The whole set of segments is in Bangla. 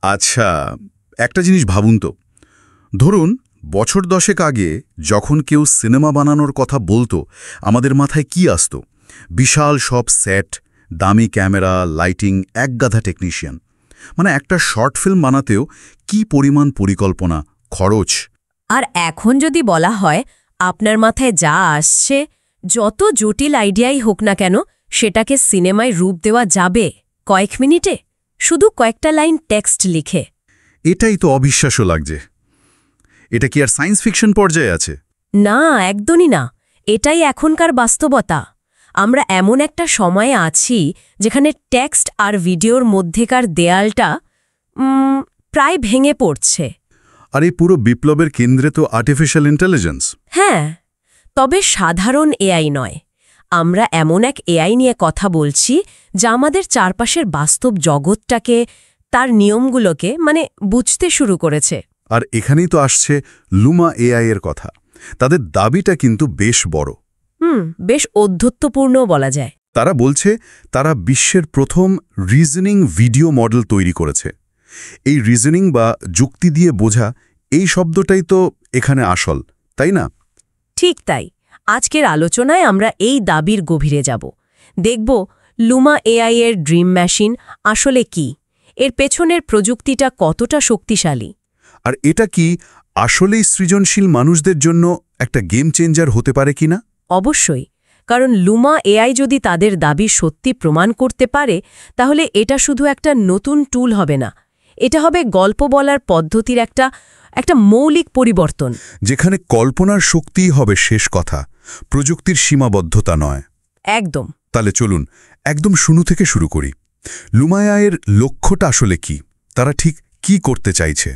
আচ্ছা, একটা জিনিস ভাবুন তো। ধরুন বছর 10 আগে যখন কেউ সিনেমা বানানোর কথা বলতো, আমাদের মাথায় কি আসতো? বিশাল সব সেট, দামি ক্যামেরা, লাইটিং, একগাধা টেকনিশিয়ান। মানে একটা শর্ট ফিল্ম বানাতেও কি পরিমাণ পরিকল্পনা, খরচ। আর এখন যদি বলা হয় আপনার মাথায় যা আসছে, যত জটিল আইডিয়াই হোক না কেন, সেটাকে সিনেমায় রূপ দেওয়া যাবে কয়েক মিনিটে, শুধু কয়েকটা লাইন টেক্সট লিখে। এটাই তো অবিশ্বাস্য লাগছে। এটা কি আর সায়েন্স ফিকশন পর্যায়ে আছে? না, একদমই না। এটাই এখনকার বাস্তবতা। আমরা এমন একটা সময়ে আছি যেখানে টেক্সট আর ভিডিওর মধ্যেকার দেয়ালটা প্রায় ভেঙে পড়ছে। আর এই পুরো বিপ্লবের কেন্দ্রে তো আর্টিফিশিয়াল ইন্টেলিজেন্স। হ্যাঁ, তবে সাধারণ এআই নয়। আমরা এমন এক এআই নিয়ে কথা বলছি যা আমাদের চারপাশের বাস্তব জগৎটাকে, তার নিয়মগুলোকে বুঝতে শুরু করেছে। আর এখানেই তো আসছে লুমা এআই এর কথা। তাদের দাবিটা কিন্তু বেশ বড়। বেশ অধ্যত্বপূর্ণ বলা যায়। তারা বলছে তারা বিশ্বের প্রথম রিজনিং ভিডিও মডেল তৈরি করেছে। এই রিজনিং বা যুক্তি দিয়ে বোঝা, এই শব্দটাই তো এখানে আসল, তাই না? ঠিক তাই। আজকের আলোচনায় আমরা এই দাবির গভীরে যাব। দেখব লুমা এআই এর ড্রিম মেশিন আসলে কি, এর পেছনের প্রযুক্তিটা কতটা শক্তিশালী। আর এটা কি আসলেই সৃজনশীল মানুষদের জন্য একটা গেম চেঞ্জার হতে পারে কিনা? অবশ্যই, কারণ লুমা এআই যদি তাদের দাবি সত্যি প্রমাণ করতে পারে, তাহলে এটা শুধু একটা নতুন টুল হবে না, এটা হবে গল্প বলার পদ্ধতির একটা মৌলিক পরিবর্তন। যেখানে কল্পনার শক্তিই হবে শেষ কথা, প্রযুক্তির সীমাবদ্ধতা নয়। একদম। তাহলে চলুন একদম শুরু থেকে শুরু করি। লুমা এআইয়ের লক্ষ্যটা আসলে কি? তারা ঠিক কি করতে চাইছে?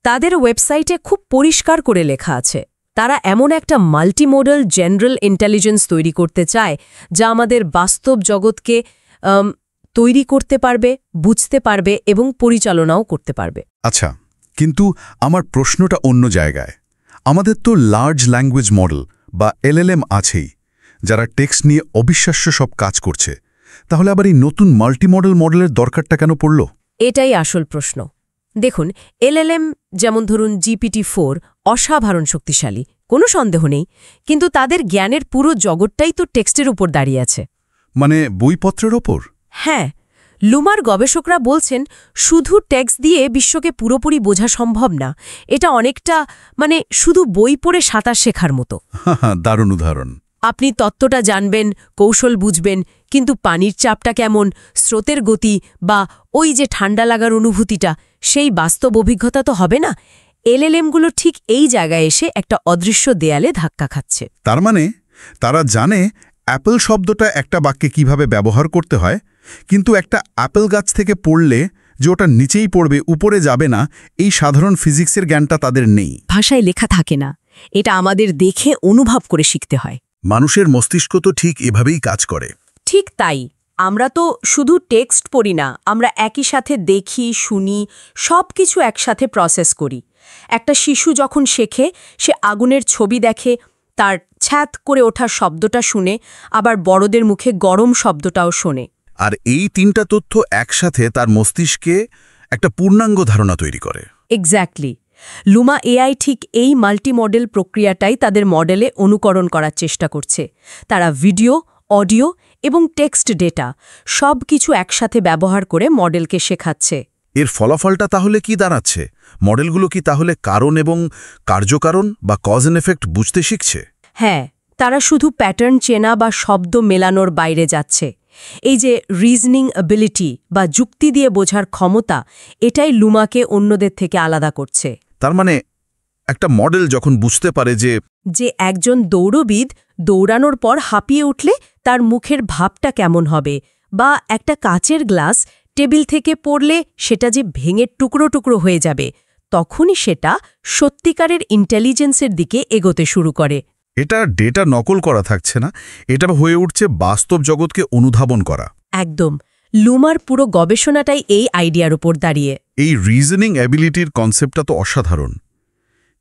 তাদের ওয়েবসাইটে খুব পরিষ্কার করে লেখা আছে, তারা এমন একটা মাল্টিমোডাল জেনারেল ইন্টেলিজেন্স তৈরি করতে চায় যা আমাদের বাস্তব জগৎকে তৈরি করতে পারবে, বুঝতে পারবে এবং পরিচালনাও করতে পারবে। আচ্ছা, কিন্তু আমার প্রশ্নটা অন্য জায়গায়। আমাদের তো লার্জ ল্যাঙ্গুয়েজ মডেল বা এলএলএম আছেই, যারা টেক্সট নিয়ে অবিশ্বাস্য সব কাজ করছে। তাহলে আবার এই নতুন মাল্টিমডেল মডেলের দরকারটা কেন পড়ল? এটাই আসল প্রশ্ন। দেখুন, এলএলএম যেমন ধরুন GPT-4 অসাধারণ শক্তিশালী, কোনো সন্দেহ নেই, কিন্তু তাদের জ্ঞানের পুরো জগৎটাই তো টেক্সটের উপর দাঁড়িয়ে আছে। মানে বইপত্রের ওপর? হ্যাঁ, লুমার গবেষকরা বলছেন শুধু টেক্সট দিয়ে বিশ্বকে পুরোপুরি বোঝা সম্ভব না। এটা অনেকটা শুধু বই পড়ে সাঁতার শেখার মতো। দারুণ উদাহরণ। আপনি তত্ত্বটা জানবেন, কৌশল বুঝবেন, কিন্তু পানির চাপটা কেমন, স্রোতের গতি বা ওই যে ঠান্ডা লাগার অনুভূতিটা, সেই বাস্তব অভিজ্ঞতা তো হবে না। এলএলএমগুলো ঠিক এই জায়গায় এসে একটা অদৃশ্য দেয়ালে ধাক্কা খাচ্ছে। তার মানে তারা জানে অ্যাপল শব্দটা একটা বাক্যে কিভাবে ব্যবহার করতে হয়, কিন্তু একটা অ্যাপল গাছ থেকে পড়লে যে ওটা নিচেই পড়বে, উপরে যাবে না, এই সাধারণ ফিজিক্সের জ্ঞানটা তাদের নেই। ভাষায় লেখা থাকে না, এটা আমাদের দেখে অনুভব করে শিখতে হয়। মানুষের মস্তিষ্ক তো ঠিক এভাবেই কাজ করে। ঠিক তাই। আমরা তো শুধু টেক্সট পড়ি না, আমরা একই সাথে দেখি, শুনি, সব কিছু একসাথে প্রসেস করি। একটা শিশু যখন শেখে, সে আগুনের ছবি দেখে, তার ছ্যাঁত করে ওঠার শব্দটা শুনে, আবার বড়দের মুখে গরম শব্দটাও শোনে। আর এই তিনটা তথ্য একসাথে তার মস্তিষ্কে একটা পূর্ণাঙ্গ ধারণা তৈরি করে। এক্স্যাক্টলি। লুমা এআই ঠিক এই মাল্টিমডেল প্রক্রিয়াটাই তাদের মডেলে অনুকরণ করার চেষ্টা করছে। তারা ভিডিও, অডিও এবং টেক্সট ডেটা সব কিছু একসাথে ব্যবহার করে মডেলকে শেখাচ্ছে। এর ফলাফলটা তাহলে কি দাঁড়াচ্ছে? মডেলগুলো কি তাহলে কারণ এবং কার্যকারণ বা কজ এন্ড এফেক্ট বুঝতে শিখছে? হ্যাঁ, তারা শুধু প্যাটার্ন চেনা বা শব্দ মেলানোর বাইরে যাচ্ছে। এই যে রিজনিং অ্যাবিলিটি বা যুক্তি দিয়ে বোঝার ক্ষমতা, এটাই লুমাকে অন্যদের থেকে আলাদা করছে। তার মানে একটা মডেল যখন বুঝতে পারে যে একজন দৌড়বিদ দৌড়ানোর পর হাঁপিয়ে উঠলে তার মুখের ভাবটা কেমন হবে, বা একটা কাচের গ্লাস টেবিল থেকে পড়লে সেটা যে ভেঙে টুকরো টুকরো হয়ে যাবে, তখনই সেটা সত্যিকারের ইন্টেলিজেন্সের দিকে এগোতে শুরু করে। এটা ডেটা নকল করা থাকছে না, এটা হয়ে উঠছে বাস্তব জগৎকে অনুধাবন করা। একদম। লুমার পুরো গবেষণাটাই এই আইডিয়ার উপর দাঁড়িয়ে। এই রিজনিং অ্যাবিলিটির কনসেপ্টটা তো অসাধারণ,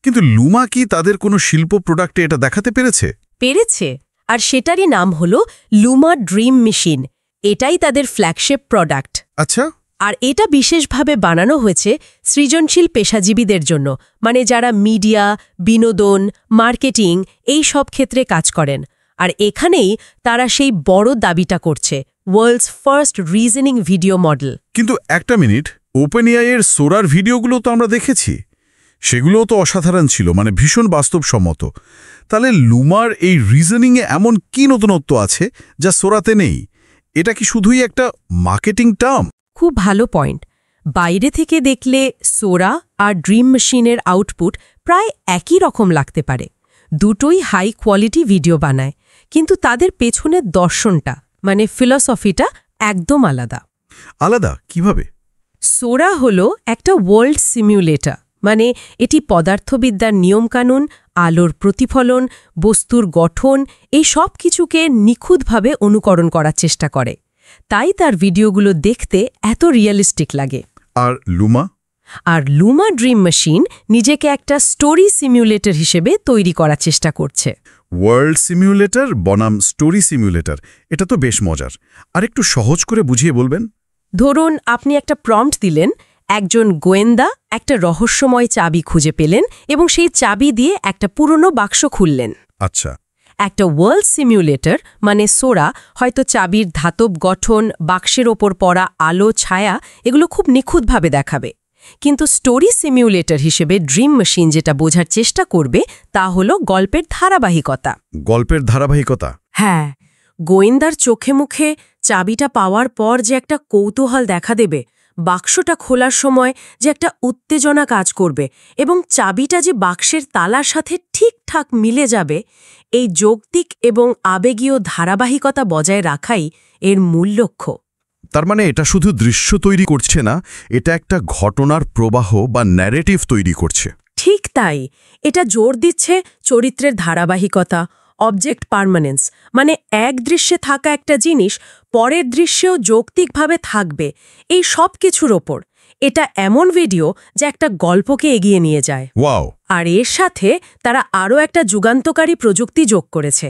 কিন্তু লুমা কি তাদের কোনো শিল্প প্রোডাক্টে এটা দেখাতে পেরেছে? পেরেছে, আর সেটারই নাম হলো লুমা ড্রিম মেশিন। এটাই তাদের ফ্ল্যাগশিপ প্রোডাক্ট। আচ্ছা, আর এটা বিশেষভাবে বানানো হয়েছে সৃজনশীল পেশাজীবীদের জন্য, মানে যারা মিডিয়া, বিনোদন, মার্কেটিং এই সব ক্ষেত্রে কাজ করেন। আর এখানেই তারা সেই বড় দাবিটা করছে, world's first reasoning video model. কিন্তু একটা মিনিট, ওপেন এআইয়ের সোরার ভিডিওগুলো তো আমরা দেখেছি, সেগুলোও তো অসাধারণ ছিল, মানে ভীষণ বাস্তবসম্মত। তাহলে লুমার এই রিজনিংয়ে এমন কি নতুনত্ব আছে যা সোরাতে নেই? এটা কি শুধুই একটা মার্কেটিং টার্ম? খুব ভালো পয়েন্ট। বাইরে থেকে দেখলে সোরা আর ড্রিম মেশিনের আউটপুট প্রায় একই রকম লাগতে পারে, দুটোই হাই কোয়ালিটি ভিডিও বানায়, কিন্তু তাদের পেছনের দর্শনটা, মানে ফিলসফিটা একদম আলাদা। আলাদা কিভাবে? সোরা হলো একটা ওয়ার্ল্ড সিমুলেটর, মানে এটি পদার্থবিদ্যার নিয়মকানুন, আলোর প্রতিফলন, বস্তুর গঠন এই সব কিছুকে নিখুঁতভাবে অনুকরণ করার চেষ্টা করে। তাই তার ভিডিওগুলো দেখতে এত রিয়েলিস্টিক লাগে। আর লুমা? আর লুমা ড্রিম মেশিন নিজেকে একটা স্টোরি সিমুলেটর হিসেবে তৈরি করার চেষ্টা করছে। ওয়ার্ল্ড সিমুলেটর বনাম স্টোরি সিমুলেটর, এটা তো বেশ মজার। আর একটু সহজ করে বুঝিয়ে বলবেন? ধরুন আপনি একটা প্রম্পট দিলেন, একজন গোয়েন্দা একটা রহস্যময় চাবি খুঁজে পেলেন এবং সেই চাবি দিয়ে একটা পুরনো বাক্স খুললেন। আচ্ছা। একটা ওয়ার্ল্ড সিমুলেটর মানে সোরা হয়তো চাবির ধাতব গঠন, বাক্সের ওপর পড়া আলো ছায়া এগুলো খুব নিখুঁতভাবে দেখাবে। কিন্তু স্টোরি সিমুলেটর হিসেবে ড্রিম মেশিন যেটা বোঝার চেষ্টা করবে তা হলো গল্পের ধারাবাহিকতা। গল্পের ধারাবাহিকতা? হ্যাঁ, গোয়েন্দার চোখে মুখে চাবিটা পাওয়ার পর যে একটা কৌতূহল দেখা দেবে, বাক্সটা খোলার সময় যে একটা উত্তেজনা কাজ করবে এবং চাবিটা যে বাক্সের তালার সাথে ঠিকঠাক মিলে যাবে, এই যৌক্তিক এবং আবেগীয় ধারাবাহিকতা বজায় রাখাই এর মূল লক্ষ্য। তার মানে এটা শুধু দৃশ্য তৈরি করছে না, এটা একটা ঘটনার প্রবাহ বা ন্যারেটিভ তৈরি করছে। ঠিক তাই, এটা জোর দিচ্ছে চরিত্রের ধারাবাহিকতা, অবজেক্ট পার্মানেন্স, মানে এক দৃশ্যে থাকা একটা জিনিস পরের দৃশ্যেও যৌক্তিকভাবে থাকবে, এই সব কিছুর ওপর। এটা এমন ভিডিও যা একটা গল্পকে এগিয়ে নিয়ে যায়। ওয়াও! আর এর সাথে তারা আরও একটা যুগান্তকারী প্রযুক্তি যোগ করেছে।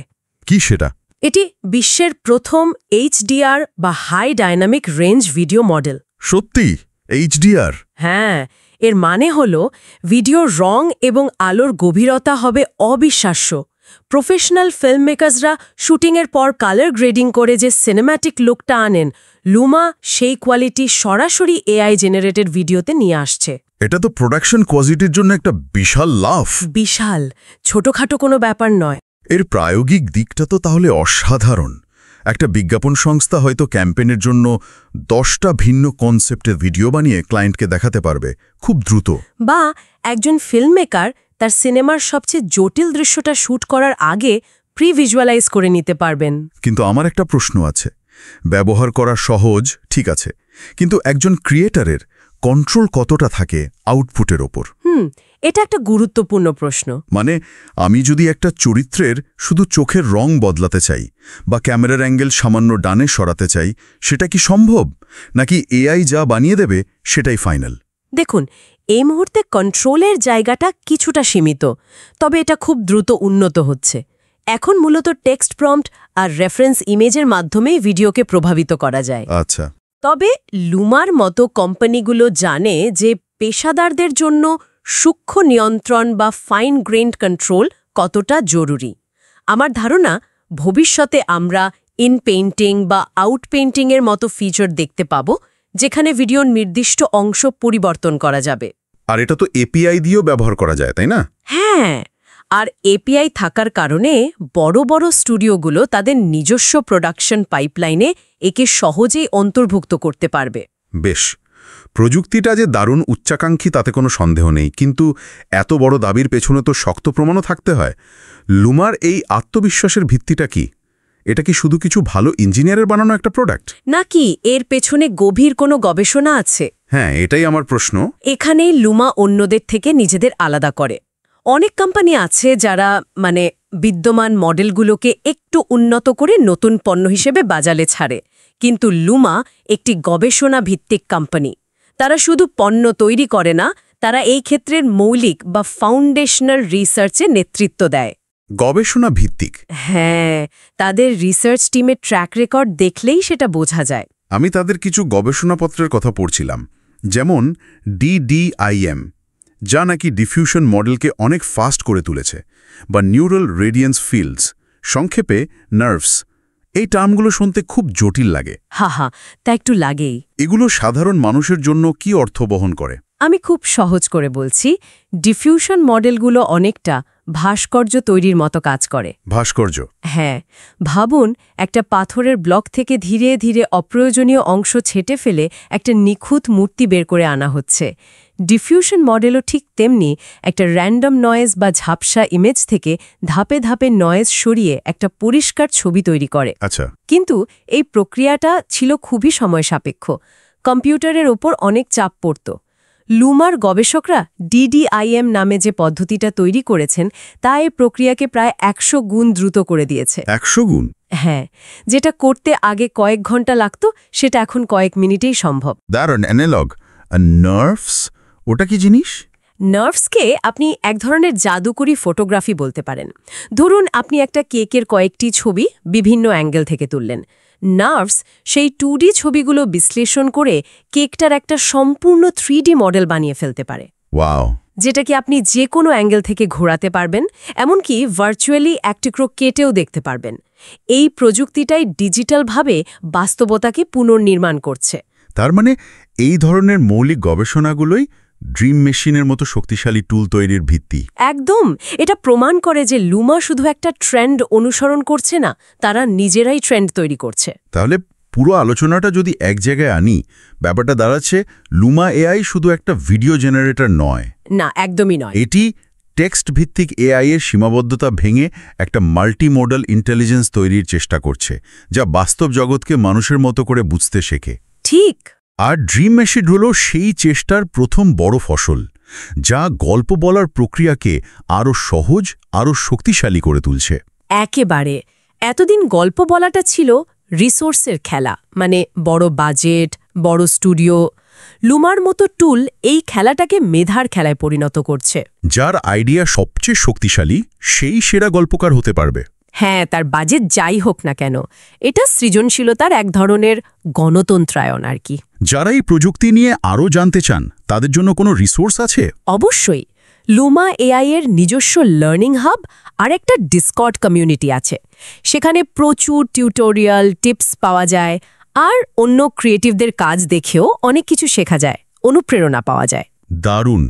কি সেটা? এটি বিশ্বের প্রথম এইচডিআর বা high dynamic range video model. সত্যি? এইচডিআর? হ্যাঁ, এর মানে হলো ভিডিওর রং এবং আলোর গভীরতা হবে অবিশ্বাস্য। প্রফেশনাল ফিল্ম মেকার্সরা শুটিংয়ের পর কালার গ্রেডিং করে যে সিনেম্যাটিক লুকটা আনেন, লুমা সেই কোয়ালিটি সরাসরি এআই জেনারেটেড ভিডিওতে নিয়ে আসছে। এটা তো প্রোডাকশন কোয়ালিটির জন্য একটা বিশাল লাভ। বিশাল, ছোটখাটো কোনো ব্যাপার নয়। এর প্রায়োগিক দিকটা তো তাহলে অসাধারণ। একটা বিজ্ঞাপন সংস্থা হয়তো ক্যাম্পেইনের জন্য 10টা ভিন্ন কনসেপ্টের ভিডিও বানিয়ে ক্লায়েন্টকে দেখাতে পারবে খুব দ্রুত। বা একজন ফিল্ম মেকার তার সিনেমার সবচেয়ে জটিল দৃশ্যটা শ্যুট করার আগে প্রি-ভিজুয়ালাইজ করে নিতে পারবেন। কিন্তু আমার একটা প্রশ্ন আছে। ব্যবহার করা সহজ, ঠিক আছে, কিন্তু একজন ক্রিয়েটরের কন্ট্রোল কতটা থাকে আউটপুটের ওপর? এটা একটা গুরুত্বপূর্ণ প্রশ্ন। মানে আমি যদি একটা চরিত্রের শুধু চোখের রং বদলাতে চাই বা ক্যামেরার অ্যাঙ্গেল সামান্য ডানে সরাতে চাই, সেটা কি সম্ভব? নাকি এআই যা বানিয়ে দেবে সেটাই ফাইনাল? দেখুন, এই মুহূর্তে কন্ট্রোলের জায়গাটা কিছুটা সীমিত, তবে এটা খুব দ্রুত উন্নত হচ্ছে। এখন মূলত টেক্সট প্রম্পট আর রেফারেন্স ইমেজের মাধ্যমেই ভিডিওকে প্রভাবিত করা যায়। আচ্ছা। তবে লুমার মতো কোম্পানিগুলো জানে যে পেশাদারদের জন্য সূক্ষ্ম নিয়ন্ত্রণ বা ফাইন গ্রেইনড কন্ট্রোল কতটা জরুরি। আমার ধারণা ভবিষ্যতে আমরা ইন পেইন্টিং বা আউট পেইন্টিংয়ের মতো ফিচার দেখতে পাব, যেখানে ভিডিওর নির্দিষ্ট অংশ পরিবর্তন করা যাবে। আর এটা তো এপিআই দিয়েও ব্যবহার করা যায়, তাই না? হ্যাঁ, আর এপিআই থাকার কারণে বড় বড় স্টুডিওগুলো তাদের নিজস্ব প্রোডাকশন পাইপলাইনে একে সহজেই অন্তর্ভুক্ত করতে পারবে। বেশ, প্রযুক্তিটা যে দারুণ উচ্চাকাঙ্ক্ষী তাতে কোনো সন্দেহ নেই, কিন্তু এত বড় দাবির পেছনে তো শক্ত প্রমাণও থাকতে হয়। লুমার এই আত্মবিশ্বাসের ভিত্তিটা কি? এটা কি শুধু কিছু ভালো ইঞ্জিনিয়ারের বানানো একটা প্রোডাক্ট, নাকি এর পেছনে গভীর কোনো গবেষণা আছে? হ্যাঁ, এটাই আমার প্রশ্ন। এখানেই লুমা অন্যদের থেকে নিজেদের আলাদা করে। অনেক কোম্পানি আছে যারা বিদ্যমান মডেলগুলোকে একটু উন্নত করে নতুন পণ্য হিসেবে বাজারে ছাড়ে, কিন্তু লুমা একটি গবেষণা ভিত্তিক কোম্পানি। তারা শুধু পণ্য তৈরি করে না, তারা এই ক্ষেত্রের মৌলিক বা ফাউন্ডেশনাল রিসার্চে নেতৃত্ব দেয়। গবেষণা ভিত্তিক? হ্যাঁ, তাদের রিসার্চ টিমের ট্র্যাক রেকর্ড দেখলেই সেটা বোঝা যায়। আমি তাদের কিছু গবেষণাপত্রের কথা পড়ছিলাম, যেমন DDIM, যা নাকি ডিফিউশন মডেলকে অনেক ফাস্ট করে তুলেছে, বা নিউরাল রেডিয়েন্স ফিল্ডস, সংক্ষেপে নার্ভস। এই টার্মগুলো শুনতে খুব জটিল লাগে। হা, তা একটু লাগেই। এগুলো সাধারণ মানুষের জন্য কি অর্থ বহন করে? আমি খুব সহজ করে বলছি, ডিফিউশন মডেলগুলো অনেকটা ভাস্কর্য তৈরির মতো কাজ করে। ভাস্কর্য? হ্যাঁ, ভাবুন একটা পাথরের ব্লক থেকে ধীরে ধীরে অপ্রয়োজনীয় অংশ ছেঁটে ফেলে একটা নিখুঁত মূর্তি বের করে আনা হচ্ছে। ডিফিউশন মডেলও ঠিক তেমনি একটা র্যান্ডম নয়েজ বা ঝাপসা ইমেজ থেকে ধাপে ধাপে নয়েজ সরিয়ে একটা পরিষ্কার ছবি তৈরি করে। আচ্ছা। কিন্তু এই প্রক্রিয়াটা ছিল খুবই সময় সাপেক্ষ। কম্পিউটারের ওপর অনেক চাপ পড়ত। লুমার গবেষকরা DDIM নামে যে পদ্ধতিটা তৈরি করেছেন তা এই প্রক্রিয়াকে প্রায় 100 গুণ দ্রুত করে দিয়েছে। 100 গুণ? হ্যাঁ, যেটা করতে আগে কয়েক ঘন্টা লাগত সেটা এখন কয়েক মিনিটেই সম্ভব। দারুণ অ্যানালগ। আর নার্ভস, ওটা কি জিনিস? নার্ভসকে আপনি এক ধরনের জাদুকরি ফটোগ্রাফি বলতে পারেন। ধরুন আপনি একটা কেকের কয়েকটি ছবি বিভিন্ন অ্যাঙ্গেল থেকে তুললেন। নার্ভস সেই 2D ছবিগুলো বিশ্লেষণ করে কেকটার একটা সম্পূর্ণ 3D মডেল বানিয়ে ফেলতে পারে। ওয়াও! যেটাকে আপনি যে কোনো অ্যাঙ্গেল থেকে ঘোরাতে পারবেন, এমনকি ভার্চুয়ালি এক টুকরো কেটেও দেখতে পারবেন। এই প্রযুক্তিটাই ডিজিটালভাবে বাস্তবতাকে পুনর্নির্মাণ করছে। তার মানে এই ধরনের মৌলিক গবেষণাগুলোই ড্রিম মেশিনের মতো শক্তিশালী টুল তৈরির ভিত্তি। একদম। এটা প্রমাণ করে যে লুমা শুধু একটা ট্রেন্ড অনুসরণ করছে না, তারা নিজেরাই ট্রেন্ড তৈরি করছে। তাহলে পুরো আলোচনাটা যদি এক জায়গায় আনি, ব্যাপারটা দাঁড়াচ্ছে লুমা এআই শুধু একটা ভিডিও জেনারেটর নয়। না, একদমই নয়। এটি টেক্সট ভিত্তিক এআই এর সীমাবদ্ধতা ভেঙে একটা মাল্টিমোডাল ইন্টেলিজেন্স তৈরির চেষ্টা করছে, যা বাস্তব জগৎকে মানুষের মতো করে বুঝতে শেখে। ঠিক। আর ড্রিম মেশিন হল সেই চেষ্টার প্রথম বড় ফসল, যা গল্প বলার প্রক্রিয়াকে আরও সহজ, আরও শক্তিশালী করে তুলছে। একেবারে। এতদিন গল্প বলাটা ছিল রিসোর্সের খেলা, মানে বড় বাজেট, বড় স্টুডিও। লুমার মতো টুল এই খেলাটাকে মেধার খেলায় পরিণত করছে। যার আইডিয়া সবচেয়ে শক্তিশালী, সেই সেরা গল্পকার হতে পারবে। হ্যাঁ, তার বাজেট যাই হোক না কেন, এটা সৃজনশীলতার এক ধরনের গণতন্ত্রায়ন আর কি। যারা এই প্রযুক্তি নিয়ে আরও জানতে চান, তাদের জন্য কোনো রিসোর্স আছে? অবশ্যই। লুমা এআই এর নিজস্ব লার্নিং হাব আর একটা ডিসকর্ড কমিউনিটি আছে। সেখানে প্রচুর টিউটোরিয়াল, টিপস পাওয়া যায়, আর অন্য ক্রিয়েটিভদের কাজ দেখেও অনেক কিছু শেখা যায়, অনুপ্রেরণা পাওয়া যায়। দারুণ।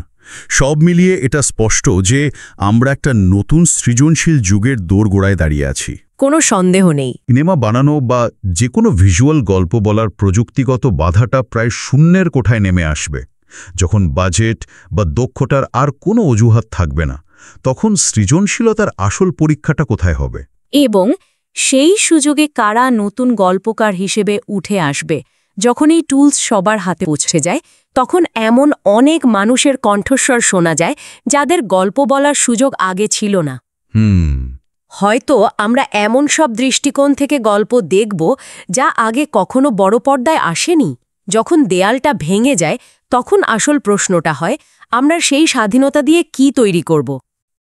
সব মিলিয়ে এটা স্পষ্ট যে আমরা একটা নতুন সৃজনশীল যুগের দোরগোড়ায় দাঁড়িয়ে আছি। কোনো সন্দেহ নেই। সিনেমা বানানো বা যে কোনো ভিজুয়াল গল্প বলার প্রযুক্তিগত বাধাটা প্রায় শূন্যের কোঠায় নেমে আসবে। যখন বাজেট বা দক্ষতার আর কোনো অজুহাত থাকবে না, তখন সৃজনশীলতার আসল পরীক্ষাটা কোথায় হবে? এবং সেই সুযোগে কারা নতুন গল্পকার হিসেবে উঠে আসবে? যখন এই টুলস সবার হাতে পৌঁছে যায়, তখন এমন অনেক মানুষের কণ্ঠস্বর শোনা যায় যাদের গল্প বলার সুযোগ আগে ছিল না। হয়তো আমরা এমন সব দৃষ্টিকোণ থেকে গল্প দেখব যা আগে কখনো বড় পর্দায় আসেনি। যখন দেয়ালটা ভেঙে যায়, তখন আসল প্রশ্নটা হয়, আমরা সেই স্বাধীনতা দিয়ে কি তৈরি করব।